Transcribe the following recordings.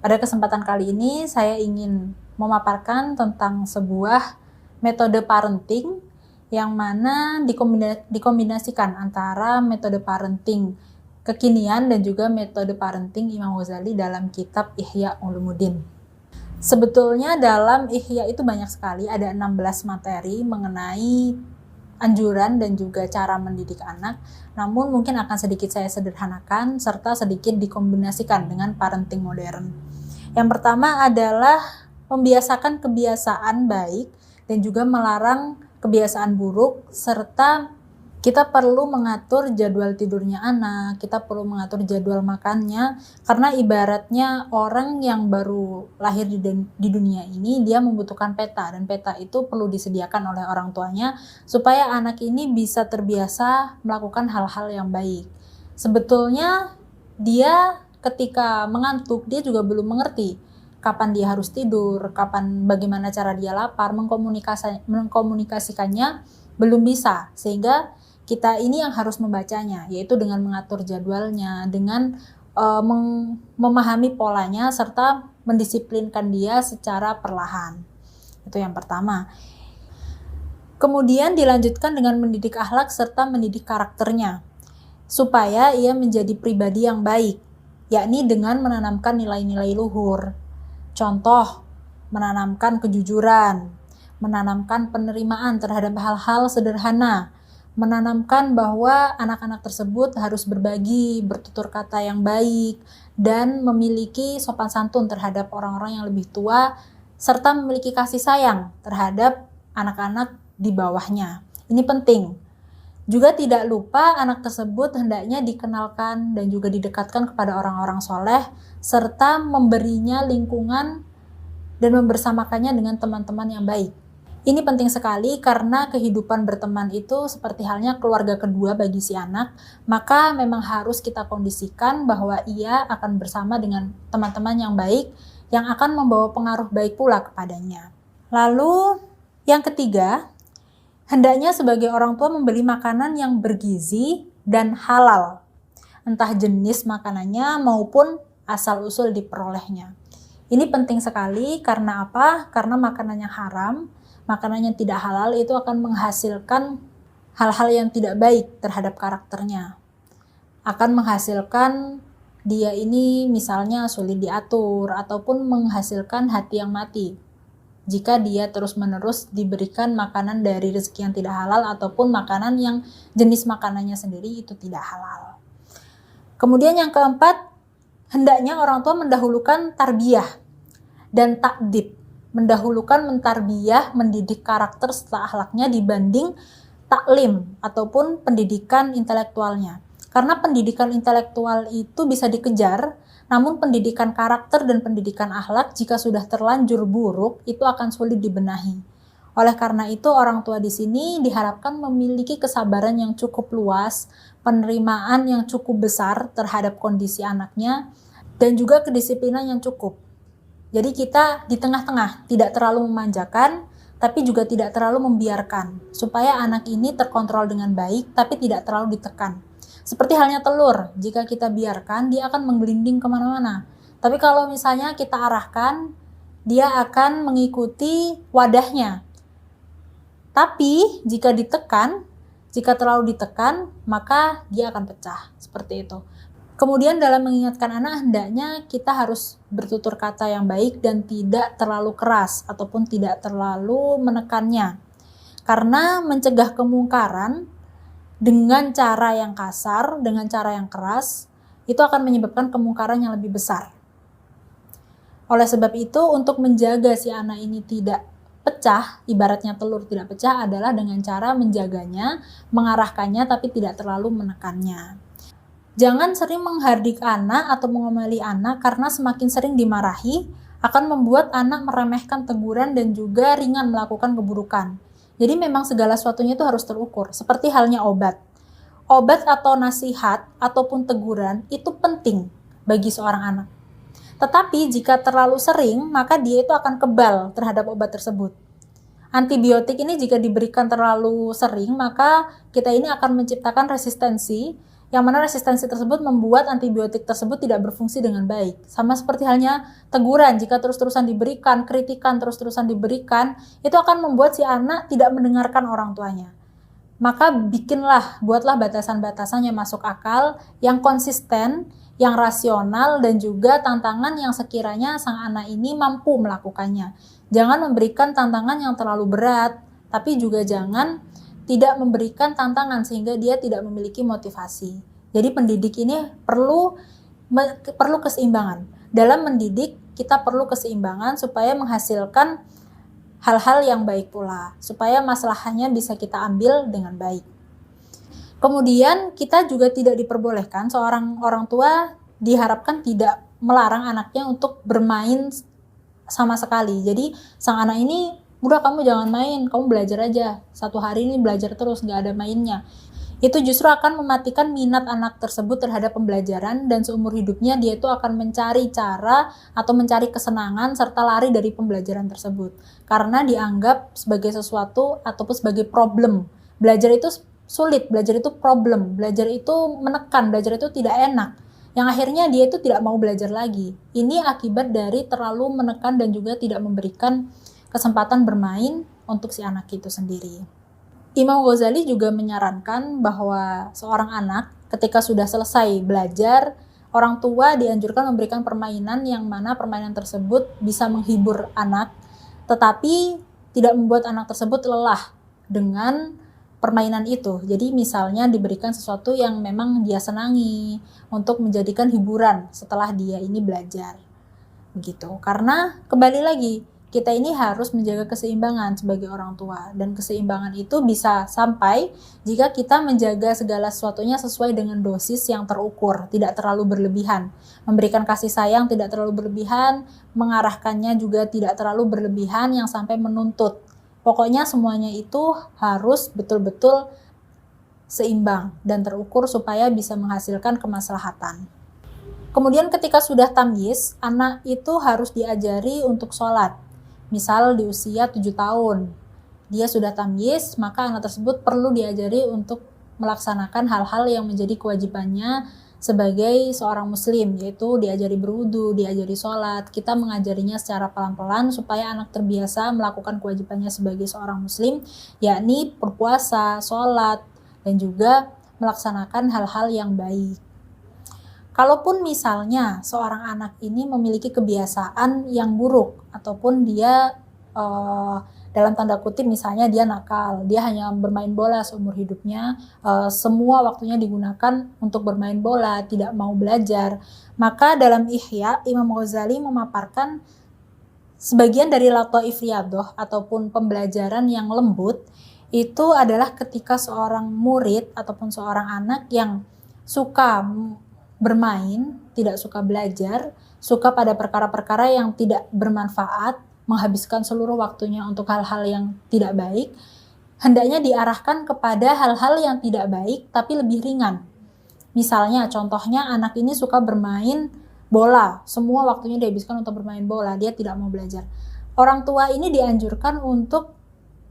Pada kesempatan kali ini saya ingin memaparkan tentang sebuah metode parenting yang mana dikombinasikan antara metode parenting kekinian dan juga metode parenting Imam Ghazali dalam kitab Ihya Ulumuddin. Sebetulnya dalam Ihya itu banyak sekali, ada 16 materi mengenai anjuran dan juga cara mendidik anak, namun mungkin akan sedikit saya sederhanakan serta sedikit dikombinasikan dengan parenting modern. Yang pertama adalah membiasakan kebiasaan baik dan juga melarang kebiasaan buruk, serta kita perlu mengatur jadwal tidurnya anak, kita perlu mengatur jadwal makannya, karena ibaratnya orang yang baru lahir di dunia ini, dia membutuhkan peta, dan peta itu perlu disediakan oleh orang tuanya, supaya anak ini bisa terbiasa melakukan hal-hal yang baik. Sebetulnya dia ketika mengantuk, dia juga belum mengerti kapan dia harus tidur, bagaimana cara dia lapar, mengkomunikasikannya belum bisa, sehingga kita ini yang harus membacanya, yaitu dengan mengatur jadwalnya, dengan memahami polanya, serta mendisiplinkan dia secara perlahan. Itu yang pertama. Kemudian dilanjutkan dengan mendidik akhlak serta mendidik karakternya, supaya ia menjadi pribadi yang baik, yakni dengan menanamkan nilai-nilai luhur. Contoh, menanamkan kejujuran, menanamkan penerimaan terhadap hal-hal sederhana, menanamkan bahwa anak-anak tersebut harus berbagi, bertutur kata yang baik, dan memiliki sopan santun terhadap orang-orang yang lebih tua, serta memiliki kasih sayang terhadap anak-anak di bawahnya. Ini penting. Juga tidak lupa anak tersebut hendaknya dikenalkan dan juga didekatkan kepada orang-orang soleh, serta memberinya lingkungan dan membersamakannya dengan teman-teman yang baik. Ini penting sekali karena kehidupan berteman itu seperti halnya keluarga kedua bagi si anak, maka memang harus kita kondisikan bahwa ia akan bersama dengan teman-teman yang baik, yang akan membawa pengaruh baik pula kepadanya. Lalu yang ketiga, hendaknya sebagai orang tua membeli makanan yang bergizi dan halal, entah jenis makanannya maupun asal-usul diperolehnya. Ini penting sekali karena apa? Karena makanan yang haram, makanan yang tidak halal itu akan menghasilkan hal-hal yang tidak baik terhadap karakternya. Akan menghasilkan dia ini misalnya sulit diatur ataupun menghasilkan hati yang mati. Jika dia terus-menerus diberikan makanan dari rezeki yang tidak halal ataupun makanan yang jenis makanannya sendiri itu tidak halal. Kemudian yang keempat, hendaknya orang tua mendahulukan tarbiyah dan takdib. Mendahulukan mentarbiyah, mendidik karakter serta akhlaknya dibanding taklim ataupun pendidikan intelektualnya. Karena pendidikan intelektual itu bisa dikejar, namun pendidikan karakter dan pendidikan akhlak jika sudah terlanjur buruk itu akan sulit dibenahi. Oleh karena itu orang tua di sini diharapkan memiliki kesabaran yang cukup luas, penerimaan yang cukup besar terhadap kondisi anaknya, dan juga kedisiplinan yang cukup. Jadi kita di tengah-tengah, tidak terlalu memanjakan, tapi juga tidak terlalu membiarkan, supaya anak ini terkontrol dengan baik, tapi tidak terlalu ditekan. Seperti halnya telur, jika kita biarkan, dia akan menggelinding kemana-mana. Tapi kalau misalnya kita arahkan, dia akan mengikuti wadahnya. Tapi jika terlalu ditekan, maka dia akan pecah, seperti itu. Kemudian dalam mengingatkan anak, hendaknya kita harus bertutur kata yang baik dan tidak terlalu keras ataupun tidak terlalu menekannya. Karena mencegah kemungkaran dengan cara yang kasar, dengan cara yang keras, itu akan menyebabkan kemungkaran yang lebih besar. Oleh sebab itu, untuk menjaga si anak ini tidak pecah, ibaratnya telur tidak pecah adalah dengan cara menjaganya, mengarahkannya tapi tidak terlalu menekannya. Jangan sering menghardik anak atau mengomeli anak karena semakin sering dimarahi akan membuat anak meremehkan teguran dan juga ringan melakukan keburukan. Jadi memang segala sesuatunya itu harus terukur, seperti halnya obat. Obat atau nasihat ataupun teguran itu penting bagi seorang anak. Tetapi jika terlalu sering, maka dia itu akan kebal terhadap obat tersebut. Antibiotik ini jika diberikan terlalu sering, maka kita ini akan menciptakan resistensi yang mana resistensi tersebut membuat antibiotik tersebut tidak berfungsi dengan baik. Sama seperti halnya teguran, jika terus-terusan diberikan, kritikan terus-terusan diberikan, itu akan membuat si anak tidak mendengarkan orang tuanya. Maka buatlah batasan-batasan yang masuk akal, yang konsisten, yang rasional, dan juga tantangan yang sekiranya sang anak ini mampu melakukannya. Jangan memberikan tantangan yang terlalu berat, tapi juga jangan tidak memberikan tantangan sehingga dia tidak memiliki motivasi. Jadi pendidik ini perlu keseimbangan. Dalam mendidik kita perlu keseimbangan supaya menghasilkan hal-hal yang baik pula, supaya masalahnya bisa kita ambil dengan baik. Kemudian kita juga tidak diperbolehkan, seorang orang tua diharapkan tidak melarang anaknya untuk bermain sama sekali. Jadi sang anak ini, udah kamu jangan main, kamu belajar aja. Satu hari ini belajar terus, nggak ada mainnya. Itu justru akan mematikan minat anak tersebut terhadap pembelajaran, dan seumur hidupnya dia itu akan mencari cara atau mencari kesenangan serta lari dari pembelajaran tersebut. Karena dianggap sebagai sesuatu ataupun sebagai problem. Belajar itu sulit, belajar itu problem, belajar itu menekan, belajar itu tidak enak. Yang akhirnya dia itu tidak mau belajar lagi. Ini akibat dari terlalu menekan dan juga tidak memberikan kesempatan bermain untuk si anak itu sendiri. Imam Ghazali juga menyarankan bahwa seorang anak ketika sudah selesai belajar, orang tua dianjurkan memberikan permainan yang mana permainan tersebut bisa menghibur anak, tetapi tidak membuat anak tersebut lelah dengan permainan itu. Jadi misalnya diberikan sesuatu yang memang dia senangi untuk menjadikan hiburan setelah dia ini belajar. Begitu. Karena kembali lagi, kita ini harus menjaga keseimbangan sebagai orang tua, dan keseimbangan itu bisa sampai jika kita menjaga segala sesuatunya sesuai dengan dosis yang terukur, tidak terlalu berlebihan. Memberikan kasih sayang tidak terlalu berlebihan, mengarahkannya juga tidak terlalu berlebihan yang sampai menuntut. Pokoknya semuanya itu harus betul-betul seimbang dan terukur supaya bisa menghasilkan kemaslahatan. Kemudian ketika sudah tamyiz, anak itu harus diajari untuk sholat. Misal di usia 7 tahun, dia sudah tamyiz, maka anak tersebut perlu diajari untuk melaksanakan hal-hal yang menjadi kewajibannya sebagai seorang muslim, yaitu diajari berwudu, diajari sholat. Kita mengajarinya secara pelan-pelan supaya anak terbiasa melakukan kewajibannya sebagai seorang muslim, yakni berpuasa, sholat, dan juga melaksanakan hal-hal yang baik. Kalaupun misalnya seorang anak ini memiliki kebiasaan yang buruk, ataupun dia dalam tanda kutip misalnya dia nakal, dia hanya bermain bola seumur hidupnya, semua waktunya digunakan untuk bermain bola, tidak mau belajar, maka dalam Ihya, Imam Ghazali memaparkan sebagian dari lataif riyadhah ataupun pembelajaran yang lembut, itu adalah ketika seorang murid ataupun seorang anak yang suka bermain, tidak suka belajar, suka pada perkara-perkara yang tidak bermanfaat, menghabiskan seluruh waktunya untuk hal-hal yang tidak baik, hendaknya diarahkan kepada hal-hal yang tidak baik tapi lebih ringan. Misalnya, contohnya anak ini suka bermain bola, semua waktunya dihabiskan untuk bermain bola, dia tidak mau belajar. Orang tua ini dianjurkan untuk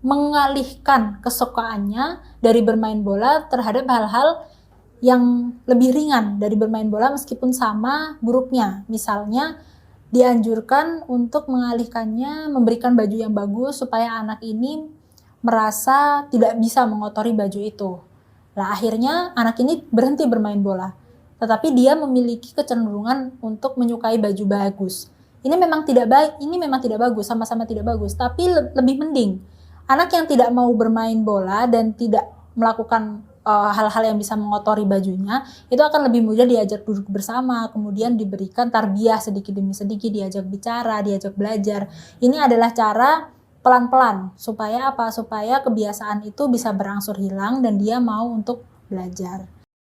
mengalihkan kesukaannya dari bermain bola terhadap hal-hal yang lebih ringan dari bermain bola meskipun sama buruknya. Misalnya, dianjurkan untuk mengalihkannya, memberikan baju yang bagus supaya anak ini merasa tidak bisa mengotori baju itu. Nah, akhirnya anak ini berhenti bermain bola, tetapi dia memiliki kecenderungan untuk menyukai baju bagus. Ini memang tidak baik, ini memang tidak bagus, sama-sama tidak bagus, tapi lebih mending anak yang tidak mau bermain bola dan tidak melakukan hal-hal yang bisa mengotori bajunya, itu akan lebih mudah diajak duduk bersama, kemudian diberikan tarbiyah sedikit demi sedikit, diajak bicara, diajak belajar. Ini adalah cara pelan-pelan, supaya apa? Supaya kebiasaan itu bisa berangsur hilang dan dia mau untuk belajar.